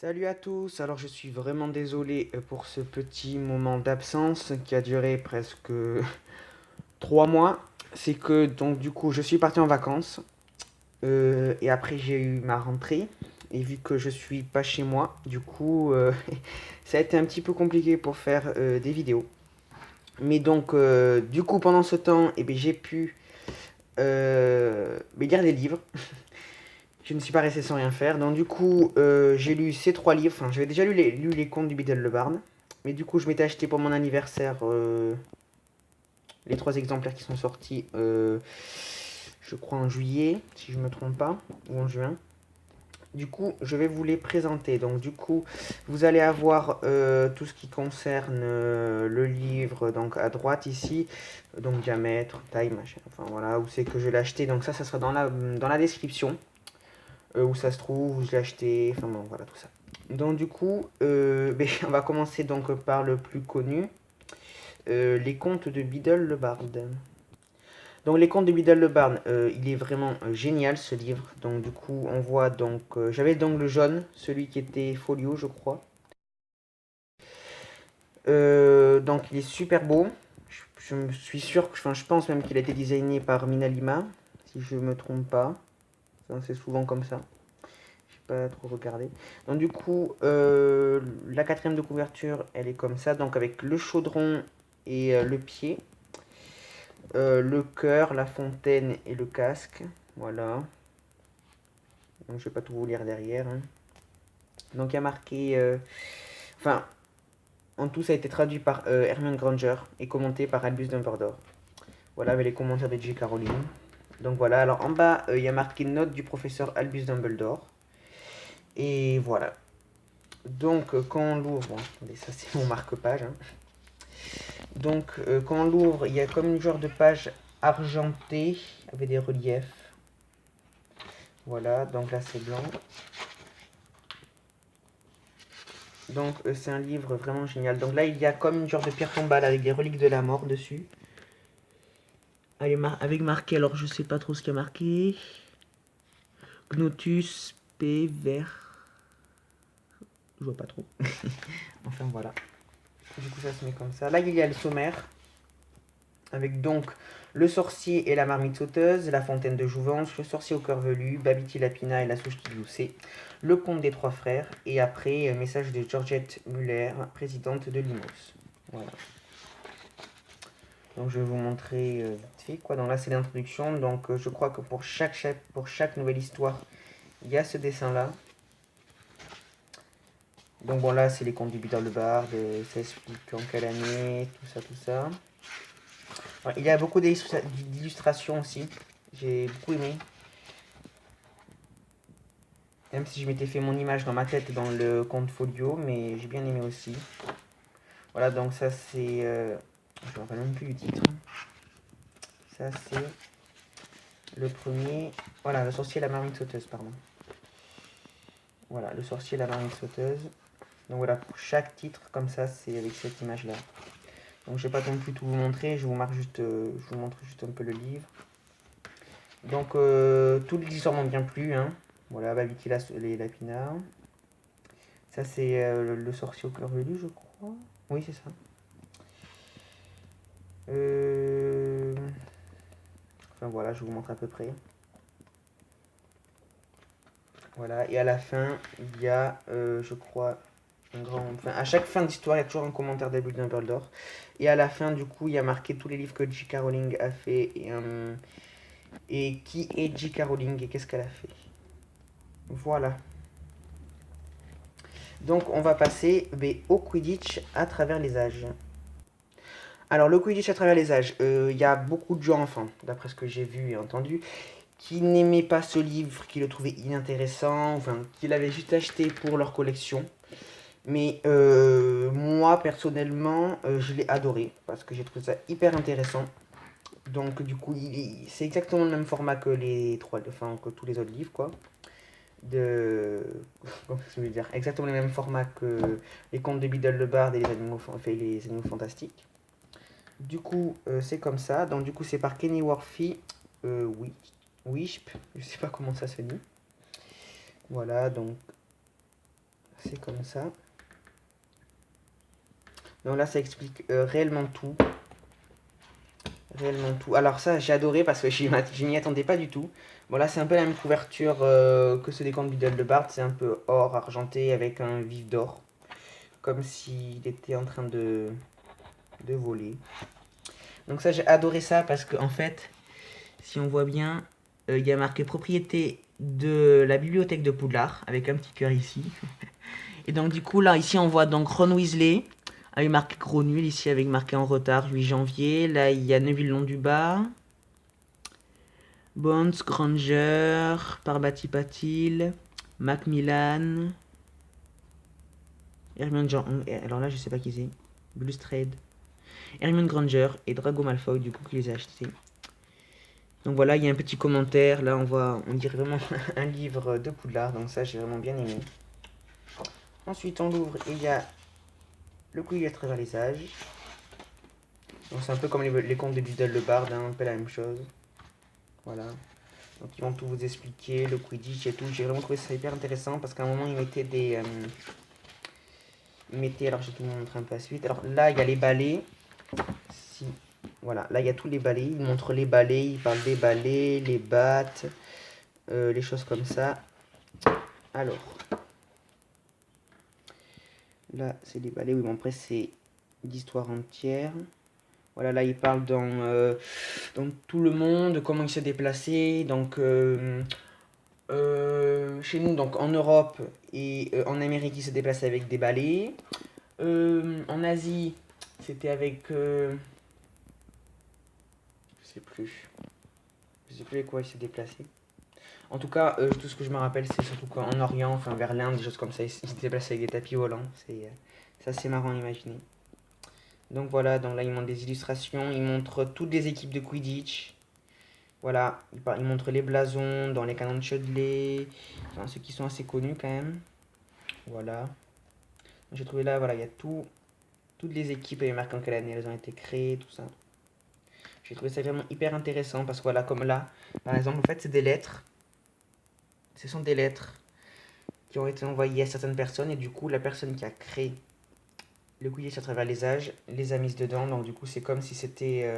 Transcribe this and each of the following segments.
Salut à tous, alors je suis vraiment désolé pour ce petit moment d'absence qui a duré presque 3 mois. C'est que donc du coup je suis parti en vacances et après j'ai eu ma rentrée et vu que je suis pas chez moi, du coup ça a été un petit peu compliqué pour faire des vidéos. Mais donc du coup pendant ce temps j'ai pu lire des livres. Je ne suis pas resté sans rien faire. Donc du coup, j'ai lu ces 3 livres. Enfin, j'avais déjà lu les contes du Biddle le Barn. Mais du coup, je m'étais acheté pour mon anniversaire les 3 exemplaires qui sont sortis, je crois en juillet, si je ne me trompe pas, ou en juin. Du coup, je vais vous les présenter. Donc du coup, vous allez avoir tout ce qui concerne le livre, donc à droite ici, donc diamètre, taille, machin, enfin voilà, où c'est que je l'ai acheté. Donc ça sera dans la description. Où ça se trouve, où je l'ai acheté, enfin bon, voilà tout ça. Donc du coup, on va commencer donc par le plus connu, les contes de Biddle le Bard. Donc les contes de Biddle le Bard, il est vraiment génial ce livre. Donc du coup, on voit donc, j'avais donc le jaune, celui qui était folio, je crois. Donc il est super beau. Je me suis sûr, enfin je pense même qu'il a été designé par Minalima, si je me trompe pas. C'est souvent comme ça. Pas trop regardé. Donc du coup, la quatrième de couverture, elle est comme ça, donc avec le chaudron et le pied, le cœur, la fontaine et le casque. Voilà. Donc je vais pas tout vous lire derrière, hein. Donc il y a marqué, enfin, en tout ça a été traduit par Hermione Granger et commenté par Albus Dumbledore. Voilà, avec les commentaires de J.K. Rowling. Donc voilà, alors en bas, il y a marqué note du professeur Albus Dumbledore. Et voilà. Donc, quand on l'ouvre, bon, attendez, ça c'est mon marque-page, hein. Donc, quand on l'ouvre, il y a comme une genre de page argentée avec des reliefs. Voilà, donc là c'est blanc. Donc, c'est un livre vraiment génial. Donc là, il y a comme une genre de pierre tombale avec des reliques de la mort dessus. Avec marqué, alors je sais pas trop ce qu'il y a marqué. Gnotus P vert. Je vois pas trop. Enfin voilà. Du coup, ça se met comme ça. Là, il y a le sommaire. Avec donc le sorcier et la marmite sauteuse, la fontaine de jouvence, le sorcier au cœur velu, Babiti Lapina et la souche qui gloussait, le conte des 3 frères, et après, message de Georgette Muller, présidente de Limos. Voilà. Donc je vais vous montrer vite fait quoi. Donc là c'est l'introduction. Donc je crois que pour chaque nouvelle histoire, il y a ce dessin là. Donc bon là c'est les contes du Biddle le Bard, ça explique en quelle année, tout ça, tout ça. Alors, il y a beaucoup d'illustrations aussi. J'ai beaucoup aimé. Même si je m'étais fait mon image dans ma tête dans le compte folio, mais j'ai bien aimé aussi. Voilà, donc ça c'est... je me rappelle même plus du titre. Ça c'est le premier... Voilà, le sorcier et la marmite sauteuse, pardon. Voilà, le sorcier et la marmite sauteuse. Donc voilà, pour chaque titre, comme ça, c'est avec cette image-là. Donc je vais pas non plus tout vous montrer, je vous montre juste un peu le livre. Donc toutes les histoires m'ont bien plu, hein. Voilà, Babiti les lapinards. Ça c'est le sorcier au cœur velu, je crois. Oui, c'est ça. Enfin voilà, je vous montre à peu près. Voilà, et à la fin, il y a, je crois, enfin, à chaque fin d'histoire, il y a toujours un commentaire d'Albus Dumbledore. Et à la fin, du coup, il y a marqué tous les livres que J.K. Rowling a fait et qui est J.K. Rowling et qu'est-ce qu'elle a fait. Voilà. Donc, on va passer au Quidditch à travers les âges. Alors, le Quidditch à travers les âges, il y a beaucoup de gens, enfin, d'après ce que j'ai vu et entendu, qui n'aimaient pas ce livre, qui le trouvaient inintéressant, enfin, qui l'avaient juste acheté pour leur collection. Mais moi, personnellement, je l'ai adoré, parce que j'ai trouvé ça hyper intéressant. Donc, du coup, c'est exactement le même format que enfin, que tous les autres livres, quoi. Comment je veux dire, exactement le même format que les contes de Biddle le Bard et les animaux fantastiques. Du coup, c'est comme ça. Donc, du coup, c'est par Kenny Worthy. Oui. Wisp. Je sais pas comment ça se dit. Voilà, donc. c'est comme ça. Donc là, ça explique réellement tout. Réellement tout. Alors ça, j'ai adoré parce que je m'y attendais pas du tout. Bon là, c'est un peu la même couverture que ceux des contes Biddle de Bart. C'est un peu or argenté avec un vif d'or. Comme s'il était en train de voler. Donc ça, j'ai adoré ça parce que en fait, si on voit bien, il y a marqué propriété de la bibliothèque de Poudlard avec un petit cœur ici. Et donc du coup là, ici on voit donc Ron Weasley avec marqué gros nul ici avec marqué en retard 8 janvier. Là il y a Neville Londubat, Bones, Granger, Parbati Patil, Macmillan, Hermione alors là je sais pas qui c'est, Bulstrade, Hermione Granger et Drago Malfoy du coup qui les a achetés. Donc voilà, il y a un petit commentaire, là on dirait vraiment un livre de Poudlard, donc ça j'ai vraiment bien aimé. Ensuite on l'ouvre et il y a le Quidditch à travers les âges. Donc c'est un peu comme les contes de Biddle le Bard, hein, un peu la même chose. Voilà. Donc ils vont tout vous expliquer, le Quidditch et tout. J'ai vraiment trouvé ça hyper intéressant parce qu'à un moment ils mettaient des... alors je vais vous montrer un peu la suite. Alors là il y a les balais. Si. Voilà, là il y a tous les balais. Ils montrent les balais, ils parlent des balais, les battes, les choses comme ça. Alors. Là c'est les balais, oui, bon après c'est d'histoire entière. Voilà, là il parle dans tout le monde, comment il s'est déplacé. Donc chez nous, donc en Europe et en Amérique, il s'est déplacé avec des balais. En Asie, c'était avec... je sais plus. Je sais plus avec quoi il s'est déplacé. En tout cas, tout ce que je me rappelle, c'est surtout qu'en Orient, enfin vers l'Inde, des choses comme ça, il s'est déplacé avec des tapis volants. C'est assez marrant à imaginer. Donc voilà, donc là il montre des illustrations, il montre toutes les équipes de Quidditch. Voilà, il montre les blasons dans les canons de Chudley, enfin ceux qui sont assez connus quand même. Voilà. J'ai trouvé là, voilà, il y a toutes les équipes, il y a marqué en quelle année elles ont été créées, tout ça. J'ai trouvé ça vraiment hyper intéressant parce que voilà, comme là, par exemple, en fait, c'est des lettres. Ce sont des lettres qui ont été envoyées à certaines personnes et du coup, la personne qui a créé le Quidditch à travers les âges les a mises dedans. Donc du coup, c'est comme si c'était...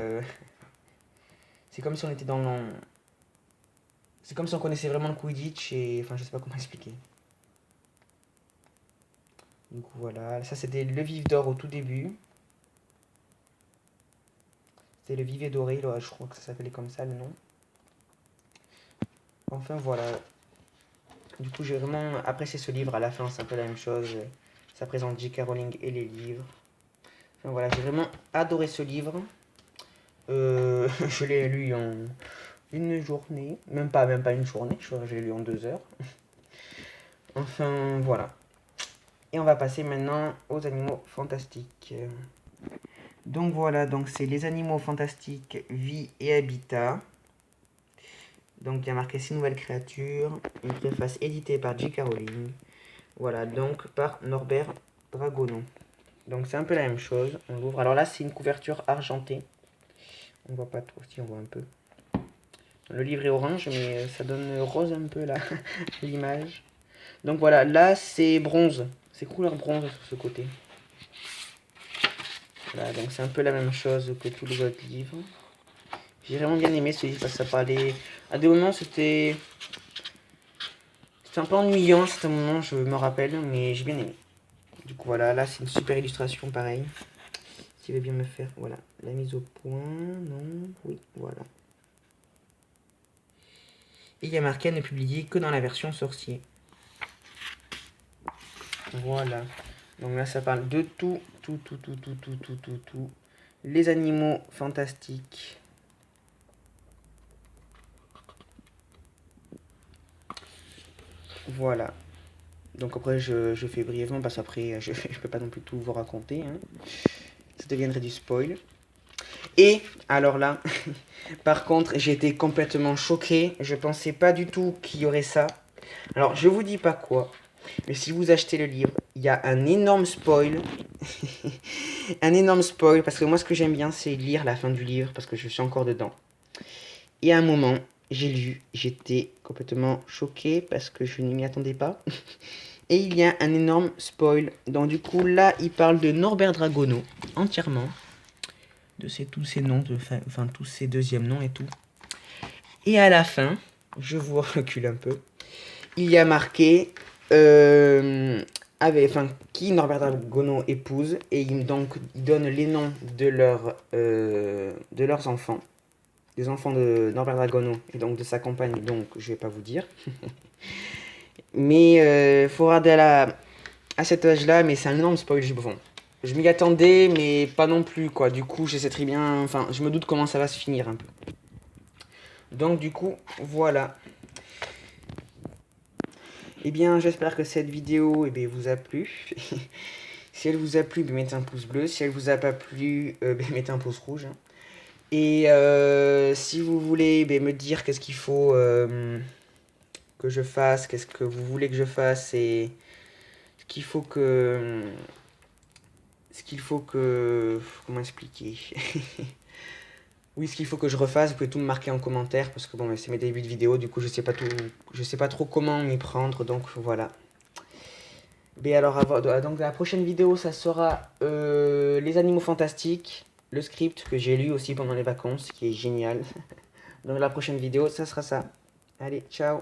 c'est comme si on était dans... C'est comme si on connaissait vraiment le Quidditch et... Enfin, je sais pas comment expliquer. Du coup, voilà. Ça, c'était le vif d'or au tout début. C'était le vivet doré, là, je crois que ça s'appelait comme ça, le nom. Enfin, voilà. Du coup, j'ai vraiment apprécié ce livre. À la fin, c'est un peu la même chose. Ça présente J.K. Rowling et les livres. Enfin, voilà, j'ai vraiment adoré ce livre. Je l'ai lu en une journée. Même pas une journée. Je l'ai lu en 2 heures. Enfin, voilà. Et on va passer maintenant aux animaux fantastiques. Donc voilà, donc c'est les animaux fantastiques, vie et habitat. Donc il y a marqué 6 nouvelles créatures, une préface éditée par J.K. Rowling. Voilà, donc par Norbert Dragonon. Donc c'est un peu la même chose, on l'ouvre. Alors là c'est une couverture argentée. On voit pas trop, si on voit un peu. Le livre est orange, mais ça donne rose un peu là, l'image. Donc voilà, là c'est bronze, c'est couleur bronze sur ce côté. Voilà, donc c'est un peu la même chose que tous les autres livres. J'ai vraiment bien aimé ce livre parce que ça parlait... À des moments c'était un peu ennuyant à certains moments, je me rappelle, mais j'ai bien aimé. Du coup voilà, là c'est une super illustration pareil. S'il veut bien me faire, voilà, la mise au point, non, oui, voilà. Et il y a marqué à ne publier que dans la version sorcier. Voilà. Donc là ça parle de tout. Les animaux fantastiques. Voilà. Donc après je fais brièvement parce qu'après je peux pas non plus tout vous raconter. Hein. Ça deviendrait du spoil. Et alors là, par contre, j'ai été complètement choqué. Je pensais pas du tout qu'il y aurait ça. Alors je vous dis pas quoi. Mais si vous achetez le livre, il y a un énorme spoil. Un énorme spoil. Parce que moi ce que j'aime bien c'est lire la fin du livre. Parce que je suis encore dedans. Et à un moment, j'ai lu. J'étais complètement choqué parce que je ne m'y attendais pas. Et il y a un énorme spoil. Donc du coup là il parle de Norbert Dragono entièrement. De tous ces noms, enfin tous ces deuxièmes noms et tout. Et à la fin, je vous recule un peu, il y a marqué qui Norbert Dragono épouse, et donc il donne les noms de leurs enfants, des enfants de Norbert Dragono et donc de sa compagne, donc je vais pas vous dire. Mais faut regarder à cet âge-là, mais c'est un énorme spoil. Bon, je m'y attendais, mais pas non plus quoi. Du coup, je sais très bien, enfin, je me doute comment ça va se finir un peu. Donc du coup, voilà. Eh bien, j'espère que cette vidéo vous a plu. Si elle vous a plu, mettez un pouce bleu. Si elle vous a pas plu, mettez un pouce rouge. Et si vous voulez me dire qu'est-ce qu'il faut que je fasse, qu'est-ce que vous voulez que je fasse et ce qu'il faut que... Comment expliquer? Oui, ce qu'il faut que je refasse, vous pouvez tout me marquer en commentaire parce que bon, c'est mes débuts de vidéo, du coup je sais pas trop comment m'y prendre, donc voilà. Mais alors, donc la prochaine vidéo, ça sera les animaux fantastiques, le script que j'ai lu aussi pendant les vacances, qui est génial. Donc la prochaine vidéo, ça sera ça. Allez, ciao!